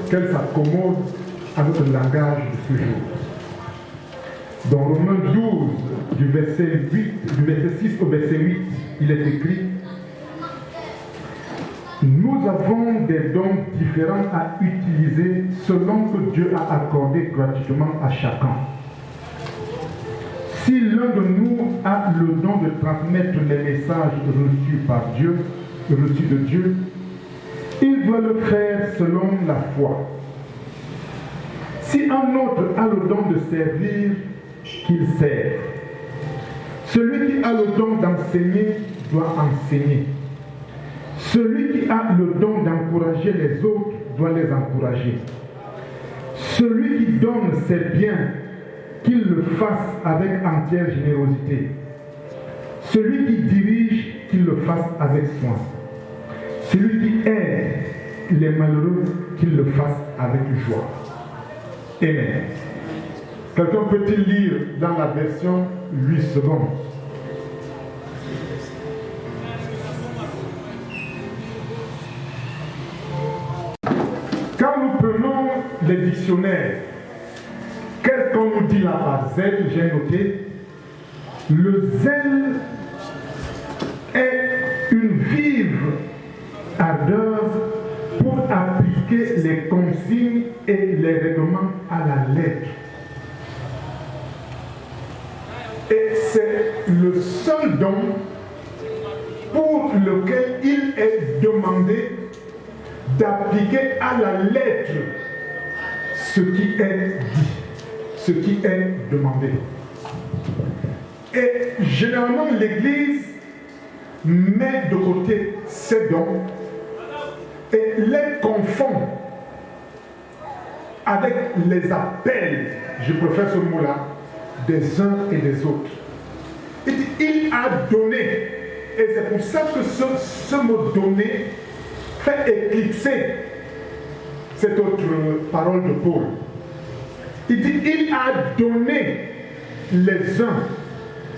qu'elle s'accommode à notre langage de ce jour. Dans Romains 12, du verset 6 au verset 8, il est écrit: nous avons des dons différents à utiliser selon que Dieu a accordé gratuitement à chacun. Si l'un de nous a le don de transmettre les messages reçus de Dieu, il doit le faire selon la foi. Si un autre a le don de servir, qu'il serve. Celui qui a le don d'enseigner doit enseigner. Celui qui a le don d'encourager les autres doit les encourager. Celui qui donne ses biens, qu'il le fasse avec entière générosité. Celui qui dirige, qu'il le fasse avec soin. Celui qui aide les malheureux, qu'il le fasse avec joie. Amen. Quelqu'un peut-il lire dans la version 8 secondes? Quand nous prenons les dictionnaires, qu'est-ce qu'on nous dit là par zèle? J'ai noté: le zèle est une vive ardeur pour appliquer les consignes et les règlements à la lettre. Et c'est le seul don pour lequel il est demandé d'appliquer à la lettre ce qui est dit, ce qui est demandé. Et généralement, l'Église met de côté ces dons et les confond avec les appels, je préfère ce mot-là, des uns et des autres. Il a donné, et c'est pour ça que ce mot donner fait éclipser cette autre parole de Paul. Il dit: il a donné les uns.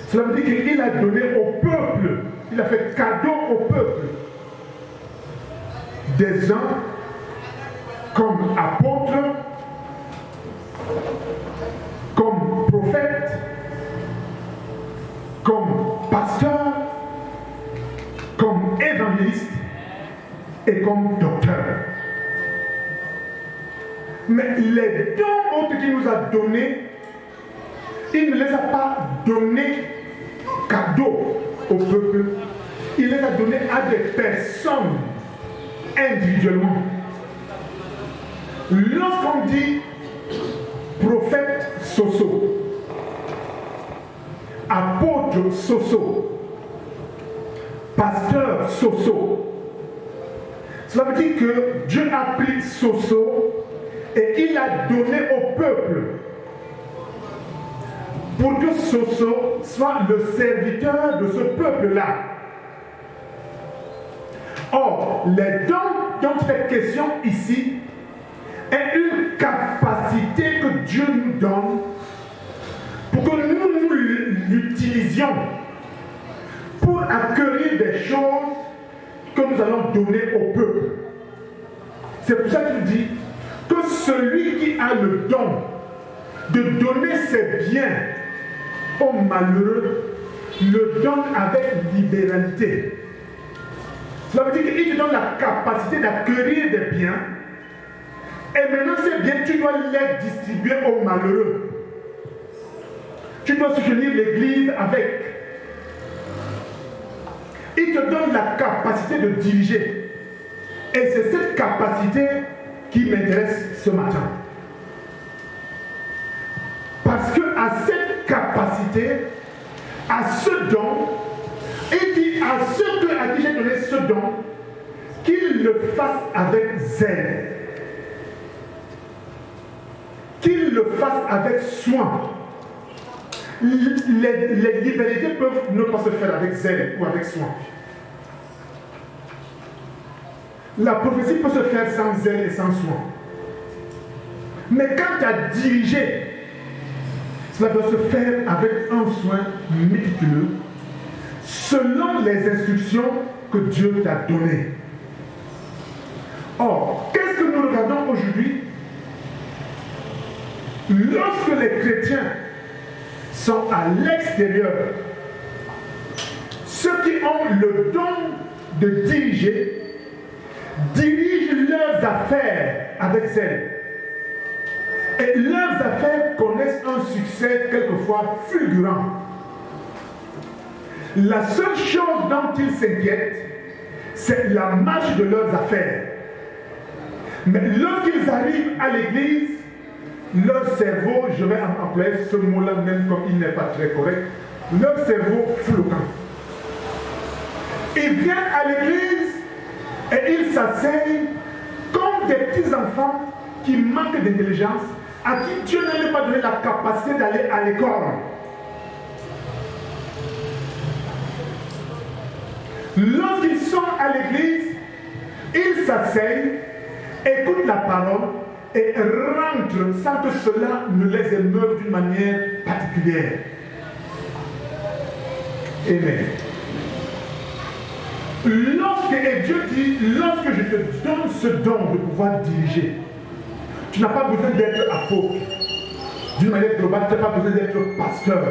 Cela veut dire qu'il a donné au peuple, il a fait cadeau au peuple. Des uns comme apôtres, comme prophètes, comme pasteurs, comme évangélistes et comme docteurs. Mais les dons autres qu'il nous a donnés, il ne les a pas donnés cadeaux au peuple, il les a donnés à des personnes individuellement. Lorsqu'on dit prophète Soso, apôtre Soso, pasteur Soso, cela veut dire que Dieu a pris Soso et il a donné au peuple pour que Soso soit le serviteur de ce peuple-là. Or, les dons dont il est question ici est une capacité que Dieu nous donne pour que nous l'utilisions pour accueillir des choses que nous allons donner au peuple. C'est pour ça qu'il dit que celui qui a le don de donner ses biens aux malheureux le donne avec libéralité. Cela veut dire qu'il te donne la capacité d'accueillir des biens, et maintenant ces biens, tu dois les distribuer aux malheureux. Tu dois soutenir l'église avec. Il te donne la capacité de diriger. Et c'est cette capacité qui m'intéresse ce matin. Parce qu'à cette capacité, à ce don, il dit à ceux à qui j'ai donné ce don, qu'ils le fassent avec zèle. Qu'ils le fassent avec soin. Les libertés peuvent ne pas se faire avec zèle ou avec soin. La prophétie peut se faire sans zèle et sans soin. Mais quand tu as dirigé, cela doit se faire avec un soin méticuleux, selon les instructions que Dieu t'a données. Or, qu'est-ce que nous regardons aujourd'hui, lorsque les chrétiens sont à l'extérieur, ceux qui ont le don de diriger, dirigent leurs affaires avec zèle. Et leurs affaires connaissent un succès quelquefois fulgurant. La seule chose dont ils s'inquiètent, c'est la marche de leurs affaires. Mais lorsqu'ils arrivent à l'église, leur cerveau, je vais employer ce mot-là même comme il n'est pas très correct, leur cerveau fout le camp. Ils viennent à l'église et ils s'asseyent comme des petits enfants qui manquent d'intelligence, à qui Dieu ne leur a pas donné la capacité d'aller à l'école. Lorsqu'ils sont à l'église, ils s'asseyent, écoutent la parole et rentrent sans que cela ne les émeuve d'une manière particulière. Amen. Et Dieu dit, lorsque je te donne ce don de pouvoir diriger, tu n'as pas besoin d'être apôtre. D'une manière globale, tu n'as pas besoin d'être pasteur.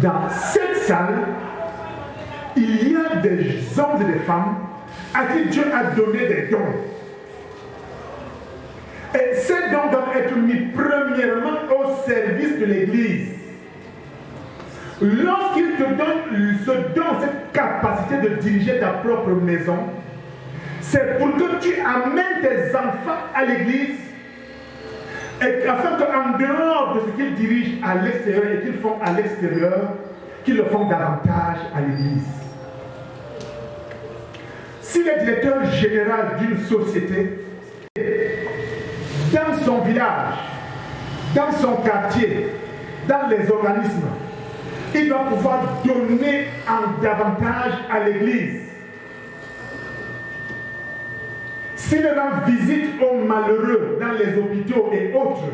Dans cette salle, il y a des hommes et des femmes à qui Dieu a donné des dons. Et ces dons doivent être mis premièrement au service de l'Église. Lorsqu'il te donne ce don, cette capacité de diriger ta propre maison, c'est pour que tu amènes tes enfants à l'église et afin qu'en dehors de ce qu'ils dirigent à l'extérieur et qu'ils font à l'extérieur, qu'ils le font davantage à l'église. Si le directeur général d'une société, dans son village, dans son quartier, dans les organismes, il doit pouvoir donner en davantage à l'église. S'il rend visite aux malheureux dans les hôpitaux et autres,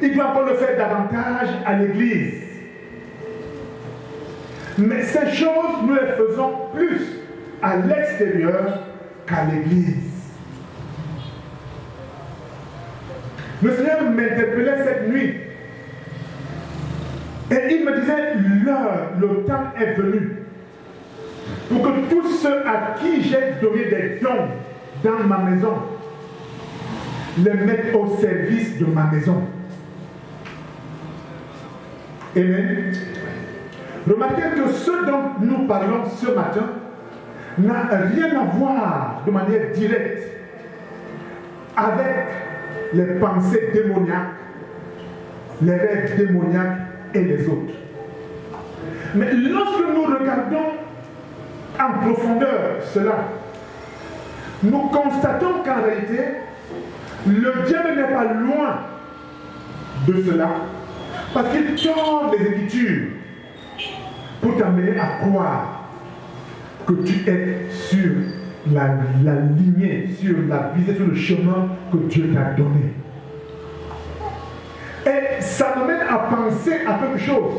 il doit encore le faire davantage à l'église. Mais ces choses, nous les faisons plus à l'extérieur qu'à l'église. Le Seigneur m'interpellait cette nuit et il me disait, le temps est venu pour que tous ceux à qui j'ai donné des dons dans ma maison les mettent au service de ma maison. Amen. Remarquez que ce dont nous parlons ce matin n'a rien à voir de manière directe avec les pensées démoniaques, les rêves démoniaques et les autres. Mais lorsque nous regardons en profondeur cela, nous constatons qu'en réalité, le diable n'est pas loin de cela, parce qu'il tord les Écritures pour t'amener à croire que tu es sur la lignée, sur la visée, sur le chemin que Dieu t'a donné. Et ça m'amène à penser à quelque chose.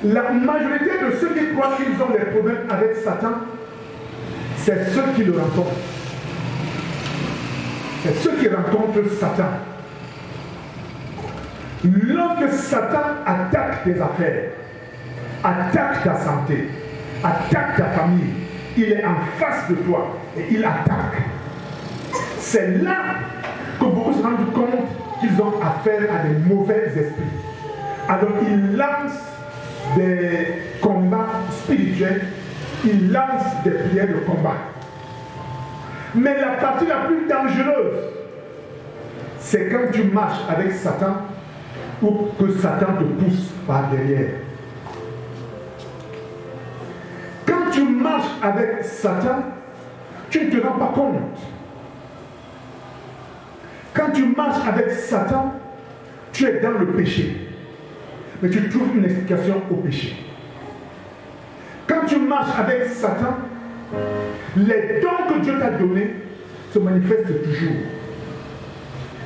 La majorité de ceux qui croient qu'ils ont des problèmes avec Satan, c'est ceux qui le rencontrent. C'est ceux qui rencontrent Satan. Lorsque Satan attaque tes affaires, attaque ta santé, attaque ta famille, il est en face de toi et il attaque. C'est là que beaucoup se rendent compte qu'ils ont affaire à des mauvais esprits. Alors ils lancent des combats spirituels, ils lancent des prières de combat. Mais la partie la plus dangereuse, c'est quand tu marches avec Satan ou que Satan te pousse par derrière. Quand tu marches avec Satan, tu ne te rends pas compte. Quand tu marches avec Satan, tu es dans le péché. Mais tu trouves une explication au péché. Quand tu marches avec Satan, les dons que Dieu t'a donnés se manifestent toujours.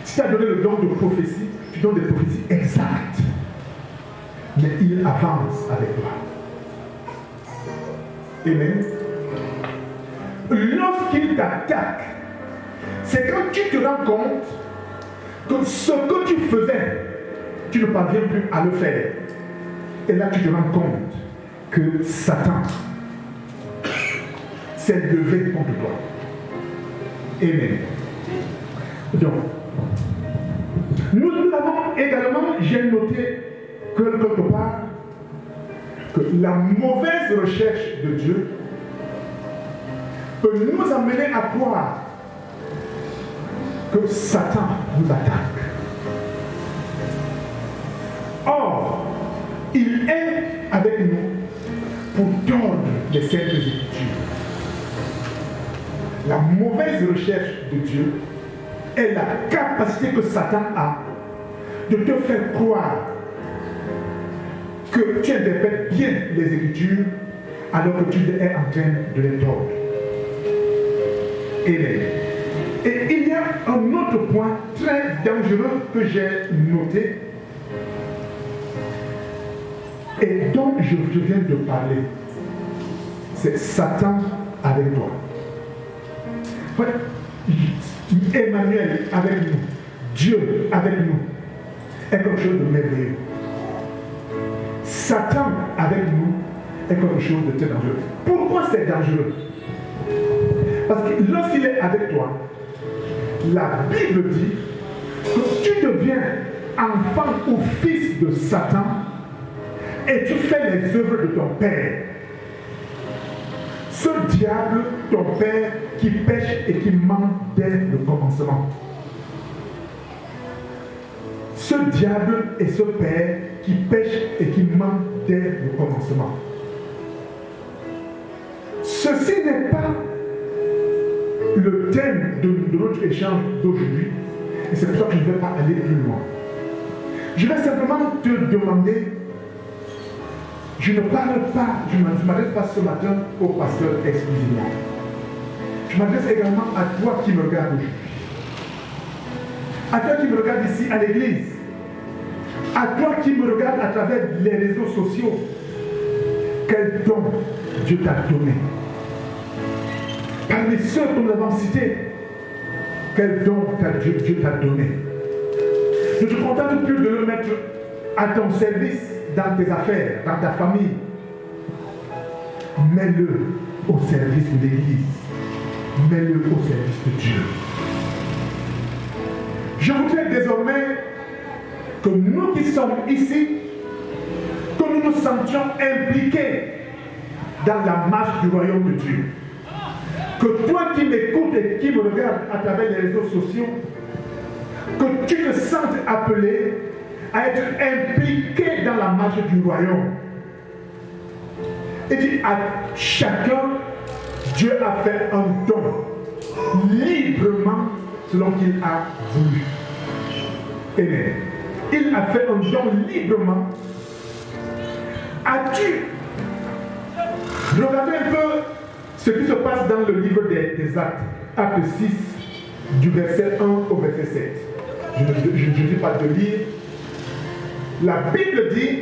Si tu as donné le don de prophétie, tu donnes des prophéties exactes. Mais il avance avec toi. Amen. lorsqu'il t'attaque, c'est quand tu te rends compte que ce que tu faisais, tu ne parviens plus à le faire. Et là, tu te rends compte que Satan s'est levé contre toi. Amen. Donc, nous avons également, j'ai noté que quelque part, que la mauvaise recherche de Dieu peut nous amener à croire que Satan nous attaque. Or, il est avec nous pour tordre les Saintes Écritures. La mauvaise recherche de Dieu est la capacité que Satan a de te faire croire que tu interprètes bien les Écritures alors que tu es en train de les tordre. Et il y a un autre point très dangereux que j'ai noté et dont je viens de parler. C'est Satan avec toi. Emmanuel avec nous, Dieu avec nous, est quelque chose de merveilleux. Satan avec nous est quelque chose de très dangereux. Pourquoi c'est dangereux? Parce que lorsqu'il est avec toi, la Bible dit que tu deviens enfant ou fils de Satan et tu fais les œuvres de ton père. Ce diable, ton père, qui pêche et qui ment dès le commencement. Ce diable et ce père qui pêche et qui ment dès le commencement. Ceci n'est pas le thème de notre échange d'aujourd'hui, et c'est pour ça que je ne vais pas aller plus loin. Je vais simplement te demander, je ne parle pas, je ne m'adresse pas ce matin au pasteur exclusivement. Je m'adresse également à toi qui me regardes aujourd'hui. À toi qui me regarde ici à l'église. À toi qui me regarde à travers les réseaux sociaux. Quel don Dieu t'a donné. Parmi ceux que nous avons cités, quel don Dieu t'a donné. Ne te contente plus de le mettre à ton service, dans tes affaires, dans ta famille. Mets-le au service de l'Église. Mets-le au service de Dieu. Je voudrais désormais que nous qui sommes ici, que nous nous sentions impliqués dans la marche du royaume de Dieu. Que toi qui m'écoutes et qui me regardes à travers les réseaux sociaux, que tu te sentes appelé à être impliqué dans la marche du royaume. Et dit à chacun, Dieu a fait un don librement selon qu'il a voulu. Amen. Il a fait un don librement. As-tu regardé un peu ce qui se passe dans le livre des Actes, Acte 6, du verset 1 au verset 7. Je ne dis pas de lire. La Bible dit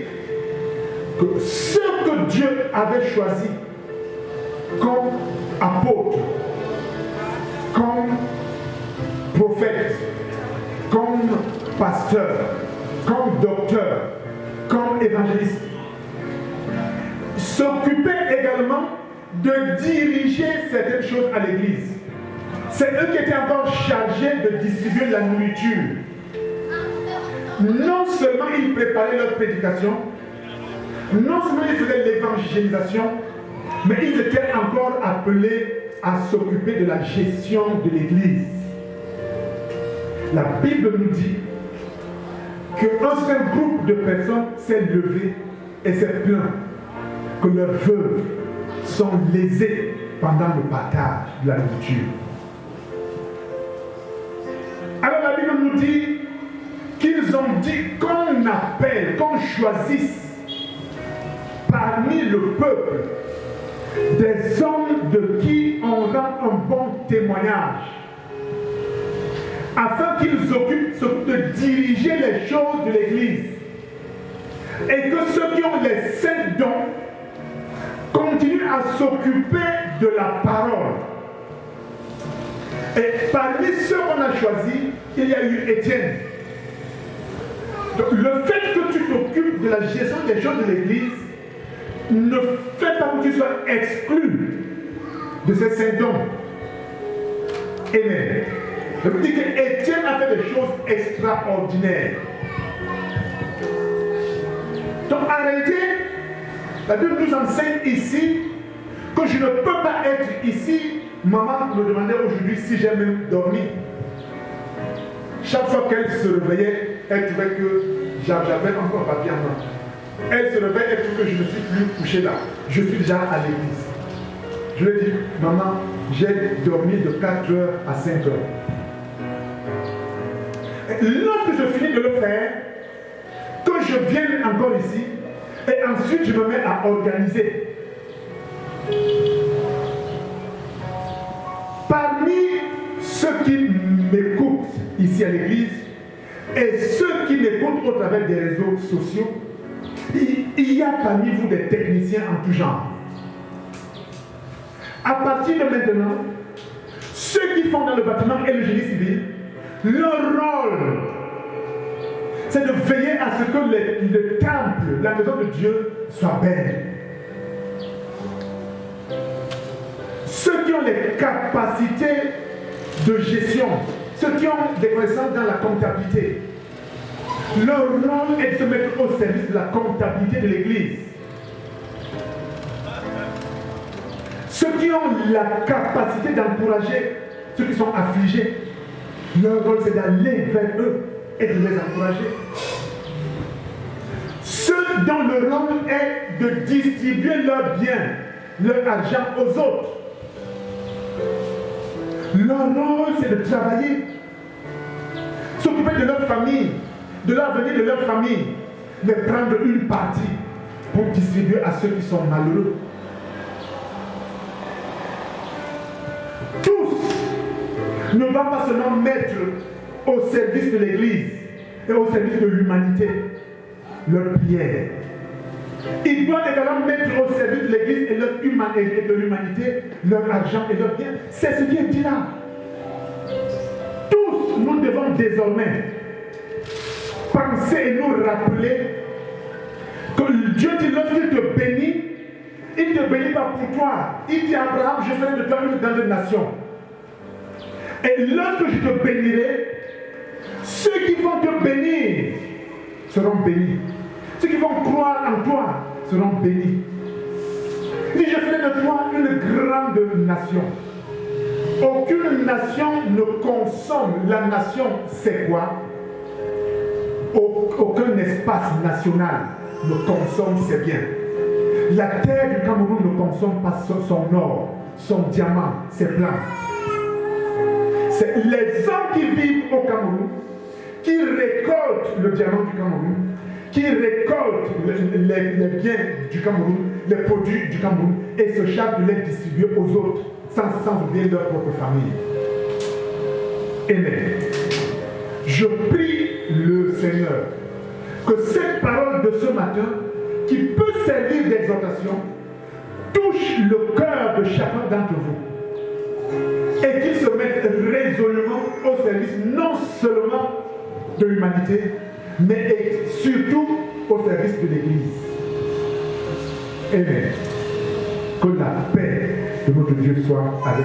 que ceux que Dieu avait choisis comme apôtres, comme prophètes, comme pasteurs, comme docteurs, comme évangélistes, s'occupaient également de diriger certaines choses à l'église. C'est eux qui étaient encore chargés de distribuer la nourriture. Non seulement ils préparaient leur prédication, non seulement ils faisaient l'évangélisation, mais ils étaient encore appelés à s'occuper de la gestion de l'église. La Bible nous dit qu'un seul groupe de personnes s'est levé et s'est plaint que leurs veuves sont lésées pendant le partage de la nourriture. Alors la Bible nous dit qu'ils ont dit qu'on appelle, qu'on choisisse parmi le peuple des hommes de qui on rend un bon témoignage, afin qu'ils s'occupent de diriger les choses de l'Église, et que ceux qui ont les 5 dons continuent à s'occuper de la parole, Et parmi ceux qu'on a choisis, il y a eu Étienne. Donc, le fait que tu t'occupes de la gestion des choses de l'Église ne fait pas que tu sois exclu de ces saints dons. Amen. Je vous dis qu'Étienne a fait des choses extraordinaires. Donc en réalité, la Bible nous enseigne ici que je ne peux pas être ici. Maman me demandait aujourd'hui si j'ai même dormi. Chaque fois qu'elle se réveillait, elle trouvait que j'avais encore un papier en main. Elle se réveillait, elle trouvait que je ne suis plus couché là. Je suis déjà à l'église. Je lui ai dit, maman, j'ai dormi de 4 heures à 5 heures. Et lorsque je finis de le faire, que je vienne encore ici, et ensuite je me mets à organiser. Parmi ceux qui m'écoutent ici à l'église et ceux qui m'écoutent au travers des réseaux sociaux, il y a parmi vous des techniciens en tout genre. À partir de maintenant, ceux qui font dans le bâtiment et le génie civil, leur rôle, c'est de veiller à ce que le temple, la maison de Dieu, soit belle. Ceux qui ont les capacités de gestion, ceux qui ont des connaissances dans la comptabilité, leur rôle est de se mettre au service de la comptabilité de l'Église. Ceux qui ont la capacité d'encourager ceux qui sont affligés, leur rôle c'est d'aller vers eux et de les encourager. Ceux dont le rôle est de distribuer leurs biens, leur argent aux autres. Leur rôle c'est de travailler, s'occuper de leur famille, de l'avenir de leur famille, mais prendre une partie pour distribuer à ceux qui sont malheureux. Tous ne vont pas seulement mettre au service de l'Église et au service de l'humanité leur prière. Ils doivent également mettre au service de l'Église et de l'humanité leur argent et leur bien. C'est ce qui est dit là. Tous, nous devons désormais penser et nous rappeler que Dieu dit lorsqu'il te bénit, il ne te bénit pas pour toi. Il dit à Abraham, je ferai de toi une grande nation. Et lorsque je te bénirai, ceux qui vont te bénir seront bénis. Ceux qui vont croire en toi seront bénis. Il dit, je ferai de toi une grande nation. Aucune nation ne consomme. La nation, c'est quoi? Aucun espace national ne consomme ses biens. La terre du Cameroun ne consomme pas son or, son diamant, ses blancs. C'est les hommes qui vivent au Cameroun, qui récoltent le diamant du Cameroun, qui récoltent les biens du Cameroun, les produits du Cameroun, et se chargent de les distribuer aux autres, sans oublier leur propre famille. Amen. Je prie le Seigneur que cette parole de ce matin, qui peut servir d'exhortation, touche le cœur de chacun d'entre vous. Et qu'il se mette résolument au service non seulement de l'humanité, mais surtout au service de l'Église. Amen. Que la paix de notre Dieu soit avec nous.